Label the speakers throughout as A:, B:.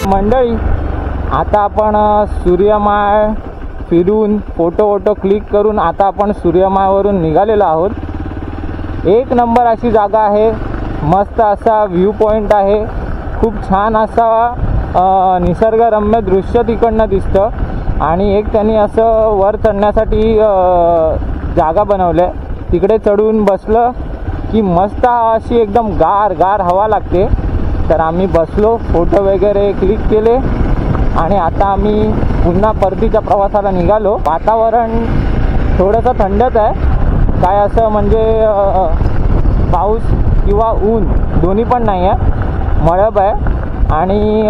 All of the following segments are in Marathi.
A: मंडळी, आता आपण सूर्यमाळ फिरून फोटो क्लिक करून आता आपण सूर्यमाळवरून निघालेलो आहोत। एक नंबर अशी जागा आहे, मस्त असा व्ह्यू पॉइंट आहे, खूप छान असा निसर्गरम्य दृश्य तिकडनं दिसतं। आणि एक त्यांनी असं वर चढण्यासाठी जागा बनवली आहे, तिकडे चढून बसलं की मस्त अशी एकदम गार हवा लागते। तर आम्ही बसलो, फोटो वगैरे क्लिक केले आणि आता आम्ही पुन्हा परतीच्या प्रवासाला निघालो। वातावरण थोडंसं थंडच आहे, काय असं म्हणजे पाऊस किंवा ऊन दोन्ही पण नाही आहे, मळब आहे आणि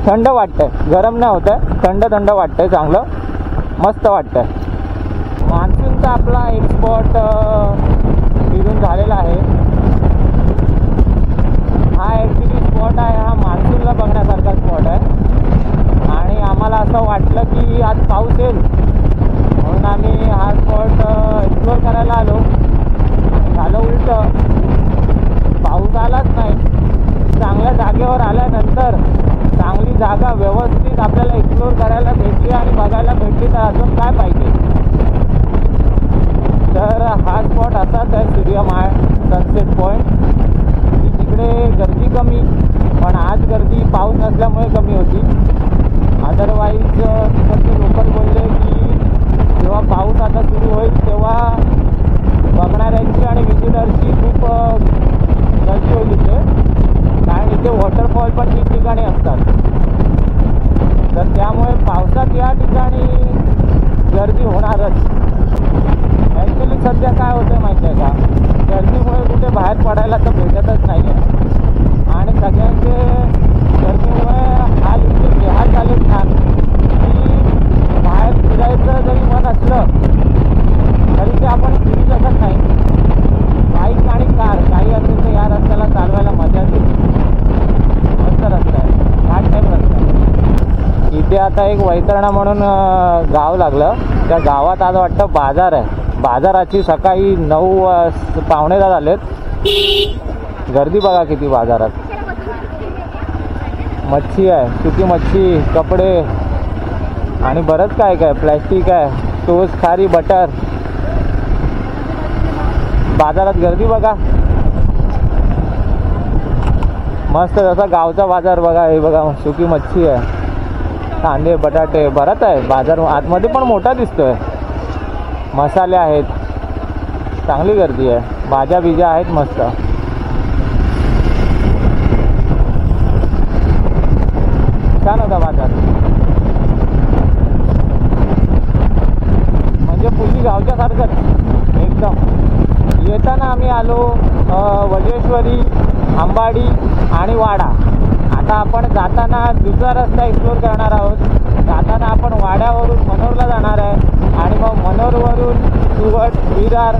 A: थंड वाटतंय, गरम नाही होत आहे, थंड वाटतंय, चांगलं मस्त वाटतंय। मान्सूनचा आपला एक स्पॉट फिरून झालेला आहे। हा ॲक्च्युली स्पॉट आहे, हा मान्सूनला बघण्यासारखा स्पॉट आहे आणि आम्हाला असं वाटलं की आज पाऊस येईल म्हणून आम्ही हा स्पॉट एक्सप्लोर करायला आलो। झालं उलटं, पाऊस आलाच नाही। चांगल्या जागेवर आल्यानंतर चांगली जागा व्यवस्थित आपल्याला एक्सप्लोर करायला भेटली आणि बघायला भेटली तर अजून काय पाहिजे। तर हा स्पॉट असाच आहे, सूर्यमाळ सनसेट पॉईंट। तिकडे गर्दी कमी, पण आज गर्दी पाऊस नसल्यामुळे कमी होती। अदरवाईज तिकडचे लोकल बोलले की जेव्हा पाऊस आता सुरू होईल तेव्हा बघणाऱ्यांची आणि विजिटर्सची खूप गर्दी होईल इथे, कारण इथे वॉटरफॉल पण ठिकठिकाणी असतात। तर त्यामुळे पावसात या ठिकाणी गर्दी होणारच। ॲक्च्युली सध्या काय होतं माहिती आहे का, गर्दीमुळे कुठे बाहेर पडायला तर भेटतच नाही आहे आणि सगळ्यांचे गर्दीमुळे हाल इतके बेहाल झालेत ना की बाहेर फिरायचं जरी मन असलं तरी ते आपण फिरू शकत नाही। बाईक आणि कार काही असेल तर या रस्त्याला चालवायला मजा येते, मस्त रस्ता आहे, घाट टाईप रस्ता आहे। इथे आता एक वैतरणा म्हणून गाव लागलं, त्या गावात आज वाटतं बाजार आहे। बाजाराची सकाळी 9 पावणे 10 झालेत, गर्दी बघा किती बाजारात। मच्छी आहे, सुकी मच्छी, कपडे आणि बरंच काय प्लॅस्टिक आहे, टोस्ट, खारी, बटर। बाजारात गर्दी बघा, मस्त जसा गावचा बाजार बघा। हे बघा सुकी मच्छी आहे, कांदे, बटाटे, बरंच आहे बाजार। आतमध्ये पण मोठा दिसतोय, मसाले आहेत, चांगली गर्दी आहे, भाज्या बिज्या आहेत मस्त। छान होता बाजार, म्हणजे फुल्ली गावच्या सारखंच एकदम। येताना आम्ही आलो वजेश्वरी, अंबाडी आणि वाडा। आता आपण जाताना दुसरा रस्ता एक्सप्लोर करणार आहोत। जाताना आपण वाड्यावरून मनोरला जाणार आहे आणि मग मनोरवरून सुवट, विरार।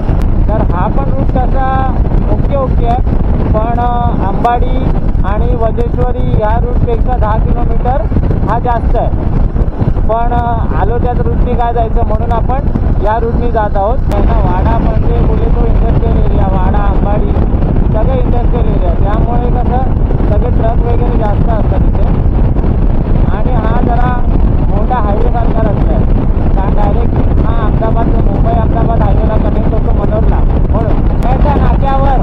A: तर हा पण रूट तसा ओके आहे, पण अंबाडी आणि वजेश्वरी ह्या रूटपेक्षा 10 किलोमीटर हा जास्त आहे। पण आलो त्याच रूटनी काय जायचं म्हणून आपण या रूटनी जात आहोत। त्यांना वाडा म्हणजे बोले तो इंडस्ट्रियल एरिया, वाडा, अंबाडी सगळे इंडस्ट्रियल एरिया, त्यामुळे कसं सगळे ट्रक वगैरे जास्त असतात इथे आणि हा जरा मोठा हायवेसारखा रस्ता आहे, कारण डायरेक्ट हा मुंबई अहमदाबाद हायवेला कनेक्ट होतो मनोरला। म्हणून त्याच्या नाक्यावर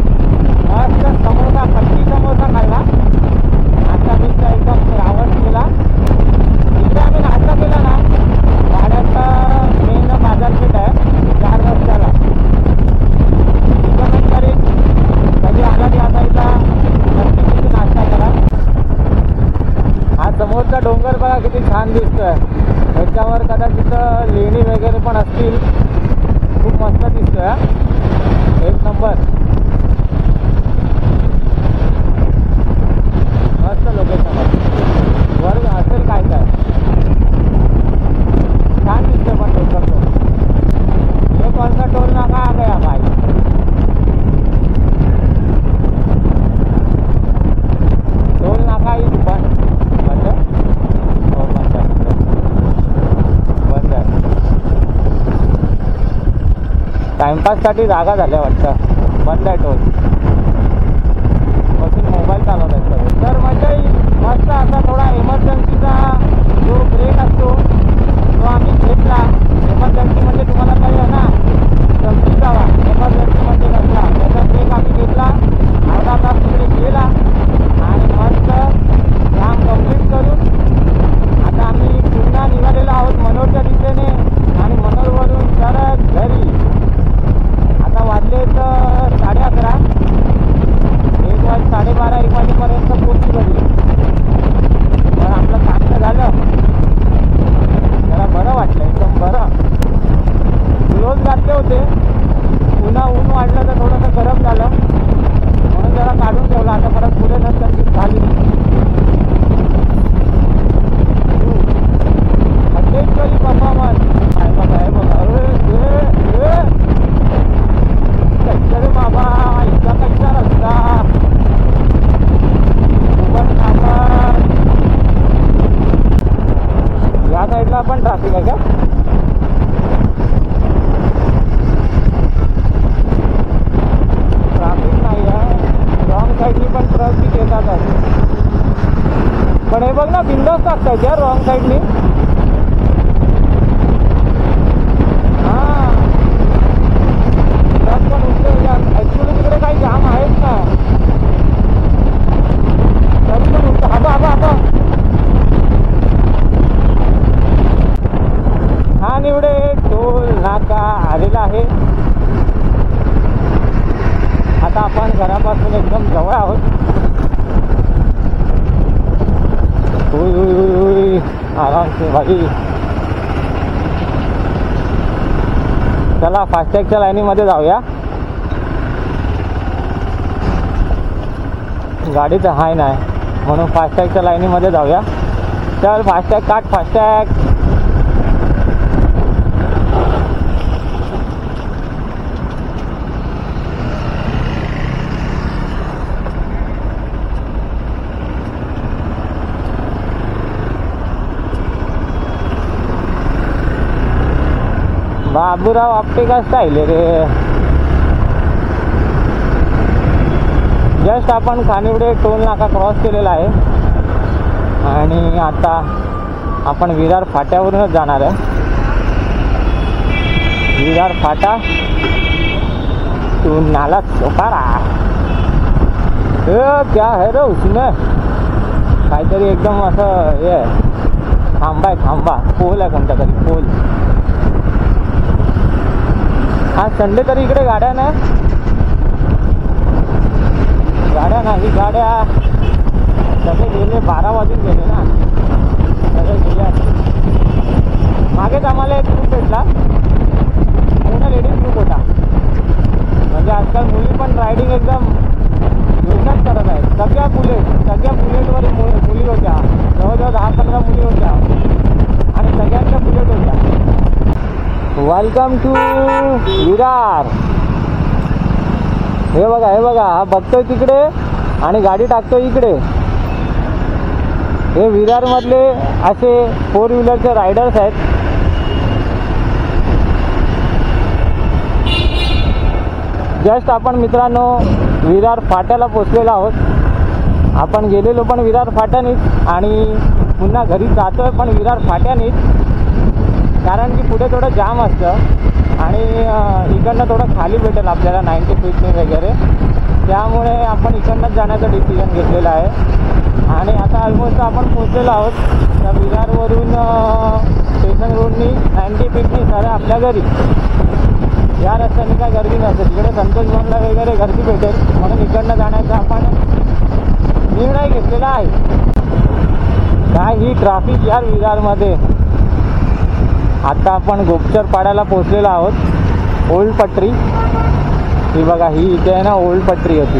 A: मस्त समोसा, खट्टी समोसा खाल्ला, नाश्ता बिस्ता एकदम रावण केला। इथे आम्ही नाश्ता केला ना, वाड्याचा मेन बाजारपेठ आहे 4 रस्त्याला, रिकमेंड करेन कधी आला की असायचा नक्की नाश्ता करा। हा समोरचा डोंगर बघा किती छान दिसतोय, त्याच्यावर कदाचित लेणी वगैरे पण असतील, खूप मस्त दिसतोय, एक नंबर, मस्त लोकेशन आहे। वर असेल काय छान दिसतोय पण डोंगर तो। ये कौन सा टोल नाका आ गया भाई। आकाशसाठी जागा झाल्या वाटतं. बंद आहे टोल. बसून मोबाईल चालवत आहेत सगळे. तर मजा येईल मस्त. असा थोडा इमर्जन्सीचा जो ब्रेक असतो तो आम्ही घेतला. इमर्जन्सी म्हणजे तुम्हाला काही आहे ना समजून जावा. इमर्जन्सी म्हणजे कसला त्याचा ब्रेक आम्ही घेतला. अर्धा तास तिकडे गेला आणि मस्त काम कंप्लीट करून आता आम्ही पुन्हा निघालेलो आहोत मनोरच्या दिशेने. आणि मनोरवरून परत घरी. आता वाजले तर 11:30. 12:30 1 वाजेपर्यंत पोहोचू घरी. तर आपलं काम तर झालं. जरा बरं वाटलं एकदम बरं. रोज घातले होते. पुन्हा ऊन वाढलं तर थोडंसं गरम झालं म्हणून जरा काढून ठेवलं. आता परत पुढे नंतर झाली अटेचरी परफॉर्मन्स. काय बघा हे बघा. रे बाबा इतका कच्चा रस्ता. या साईडला पण ट्रॅफिक आहे का? ट्रॅफिक नाही आहे. रॉंग साईडनी पण ट्रॅफिक येतातच. पण हे बघ ना बिंदास टाकतायत यार रॉंग साईडनी. हां ट्रक पण उठले. ॲक्च्युली तिकडे काही जाम आहेच ना तरी पण उठतं. हबा हबा हबा. हा निवडे टोल नाका आलेला आहे. आता आपण घरापासून एकदम जवळ आहोत. आराम से भाई. चला फास्टॅगच्या लाईनीमध्ये जाऊया. गाडीचं हाय नाही म्हणून फास्टॅगच्या लाईनीमध्ये जाऊया. चल फास्टॅग काट. फास्टॅग बाबूराव आपटे का स्टाईल आहे रे. जस्ट आपण खानिवडे टोल नाका क्रॉस केलेला आहे आणि आता आपण विरार फाट्यावरूनच जाणार आहे. विरार फाटा तू नाला चोकारा. क्या है रे उसमें काहीतरी एकदम असं हे खांबा आहे. खांबा पोल आहे कोणता तरी पोल. आज संडे तरी इकडे गाड्या नाही. गाड्या सगळे गेले. 12 वाजून गेले ना सगळे गेले असते. मागेच आम्हाला एक ग्रुप भेटला. पूर्ण लेडीज ग्रुप होता. म्हणजे आजकाल मुली पण रायडिंग एकदम जोशात करत आहेत. सगळ्या बुलेटवर मुली होत्या. जवळजवळ 10-15 मुली होत्या आणि सगळ्यांच्या बुलेट होत्या. Welcome to Virar. हे बघा हा बघतोय तिकडे आणि गाडी टाकतोय इकडे. हे विरारमधले असे 4 व्हीलरचे रायडर्स आहेत. जस्ट आपण मित्रांनो विरार फाट्याला पोचलेलो आहोत. आपण गेलेलो पण विरार फाट्यानीच आणि पुन्हा घरी जातोय पण विरार फाट्यानीच. कारण की पुढे थोडं जाम असतं आणि इकडनं थोडं खाली भेटेल आपल्याला 90 फीटने वगैरे. त्यामुळे आपण इकडनंच जाण्याचं डिसिजन घेतलेलं आहे. आणि आता ऑलमोस्ट आपण पोचलेलो आहोत. त्या विरारवरून स्टेशन रोडनी 90 फीटनी सर आपल्या घरी. या रस्त्याने काय गर्दी नसते. तिकडे संतोष भवनला वगैरे गर्दी भेटेल म्हणून इकडनं जाण्याचा आपण निर्णय घेतलेला आहे. काय ही ट्रॅफिक यार विरारमध्ये. आता आपण गोपचर पाड्याला पोचलेलो आहोत. ओल्ड पट्री ही बघा. ही इथे आहे ना ओल्ड पट्री होती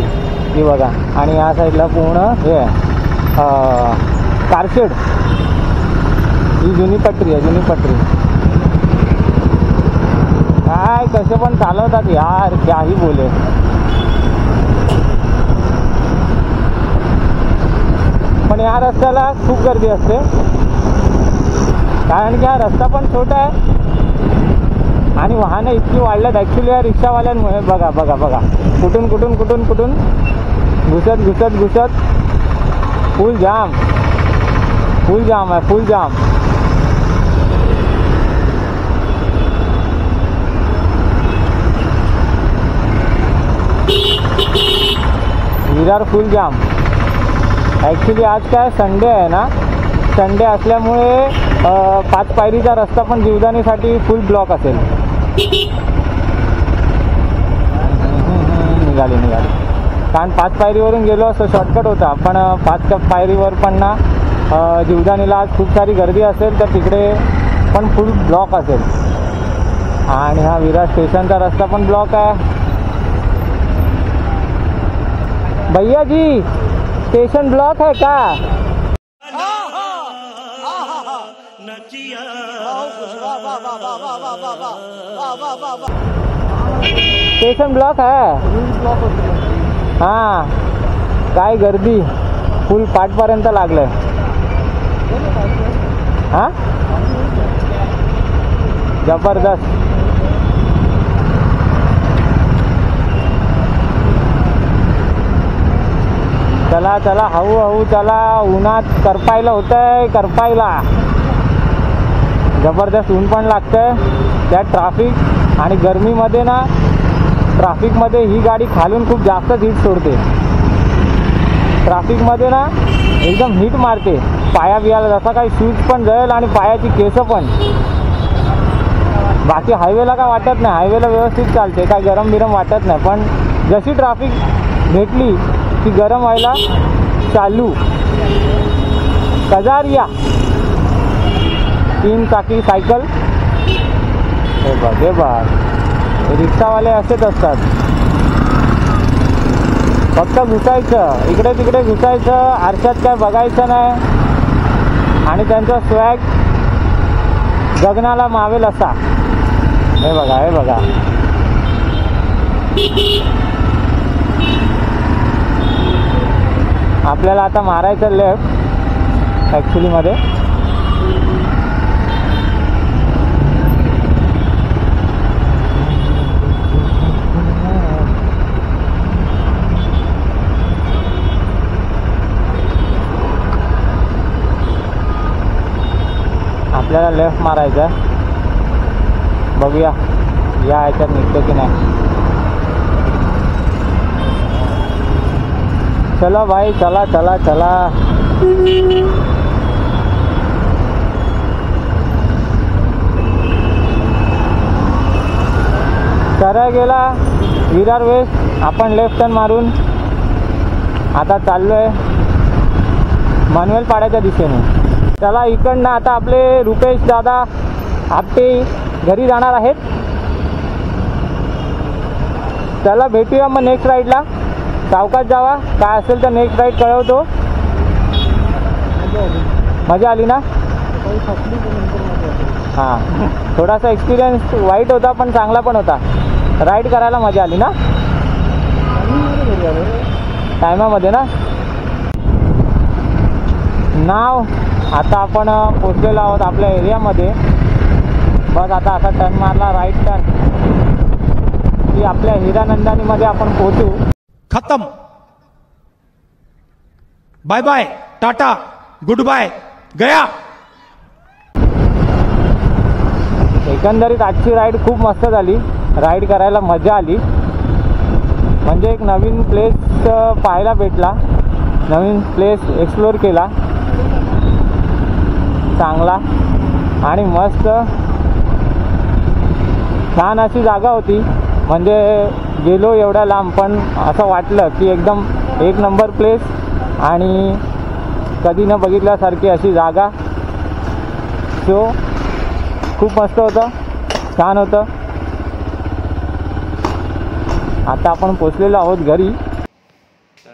A: ही बघा. आणि या साईडला पूर्ण हे कारशेड. ही जुनी पट्री आहे. जुनी पट्री. काय कसे पण चालवतात यार. क्याही बोले. पण या रस्त्याला खूप गर्दी असते कारण की हा रस्ता पण छोटा आहे आणि वाहनं इतकी वाढल्यात ॲक्च्युली या रिक्षावाल्यांमुळे. बघा बघा बघा, कुठून कुठून कुठून कुठून घुसत घुसत घुसत फुल जाम आहे, फुल जाम. विरार फुल जाम. ॲक्च्युली आज काय संडे आहे ना, संडे असल्यामुळे 5 पायरीचा रस्ता पण जीवदानीसाठी फुल ब्लॉक असेल. निघाली कारण 5 पायरीवरून गेलो असतो शॉर्टकट होता, पण 5 पायरीवर पण ना जीवदानीला आज खूप सारी गर्दी असेल, तर तिकडे पण फुल ब्लॉक असेल. आणि हा विरार स्टेशनचा रस्ता पण ब्लॉक आहे. भैया जी, स्टेशन ब्लॉक है क्या? स्टेशन ब्लॉक है. हां, काय गर्दी, फुल पाठपर्यंत लागलंय. हां, जबरदस्त. चला चला, हळूहळू चला, उन्हात करपायला होतंय, करपायला. जबरदस्त ऊन पण लागतंय, त्यात ट्रॅफिक. आणि गरमीमध्ये ना, ट्रॅफिकमध्ये ही गाडी खालून खूप जास्त हीट सोडते. ट्रॅफिकमध्ये ना एकदम हीट मारते पाया बियाला, जसा काही शूज पण जळेल आणि पायाची केसं पण. बाकी हायवेला काय वाटत नाही, हायवेला व्यवस्थित चालते, काय गरम बिरम वाटत नाही. पण जशी ट्रॅफिक भेटली की गरम व्हायला चालू. कजारिया 3 चाकी सायकल. हे बघ, हे बघ, रिक्षावाले असेच असतात. फक्त घुसायचं, इकडे तिकडे घुसायचं, आरशात काय बघायचं नाही. आणि त्यांचा स्वॅग गगनाला मावेल असा. हे बघा, हे बघा. आपल्याला आता मारायचं लेफ्ट ॲक्च्युलीमध्ये. आपल्याला लेफ्ट मारायचं आहे. बघूया या ह्याच्यात निघतो की नाही. चला भाई, चला चला चला. सरळ गेला विरार वेस्ट. आपण लेफ्ट टर्न मारून आता चाललोय मनवेल पाड्याच्या दिशेने. चला, इकडनं आता आपले रुपेश दादा आपटे घरी जाणार आहेत. चला भेटूया मग नेक्स्ट राईडला. सावकाश जावा, काय असेल तर नेक्स्ट राईड कळवतो. मजा आली ना? हां, थोडासा एक्सपिरियन्स वाईट होता पण चांगला पण होता. राईड करायला मजा आली ना टायमामध्ये ना. नाव आता आपण पोचलेलो आहोत आपल्या एरियामध्ये. बस आता असा टर्न मारला, राईट टर्न, की आपल्या हिरानंदानीमध्ये आपण पोहोचू.
B: खत्म. Bye bye, tata, goodbye, गया.
A: एकंदरीत आजची राईड खूप मस्त झाली. राईड करायला मजा आली. म्हणजे एक नवीन प्लेस पाहायला भेटला, नवीन प्लेस एक्सप्लोर केला चांगला. आणि मस्त छान अशी जागा होती. म्हणजे गेलो एवढ्या लांब पण असं वाटलं की एकदम एक नंबर प्लेस आणि कधी न बघितल्यासारखी अशी जागा. सो खूप मस्त होतं, छान होतं. आता आपण पोचलेलो आहोत घरी.
C: तर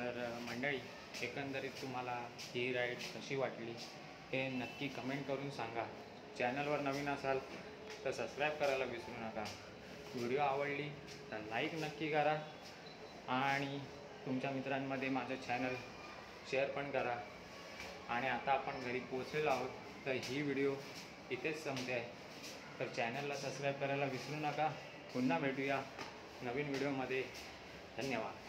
C: मंडळी, एकंदरीत तुम्हाला ही राईड कशी वाटली हे नक्की कमेंट करून सांगा. चॅनलवर नवीन असाल तर सबस्क्राईब करायला विसरू नका. व्हिडिओ आवडली तर लाईक नक्की करा आणि तुमच्या मित्रांमध्ये माझं चॅनल शेअर पण करा. आणि आता आपण घरी पोचलेलो आहोत, तर ही व्हिडिओ इथेच संपते आहे. तर चॅनलला सबस्क्राईब करायला विसरू नका. पुन्हा भेटूया नवीन व्हिडिओमध्ये. धन्यवाद.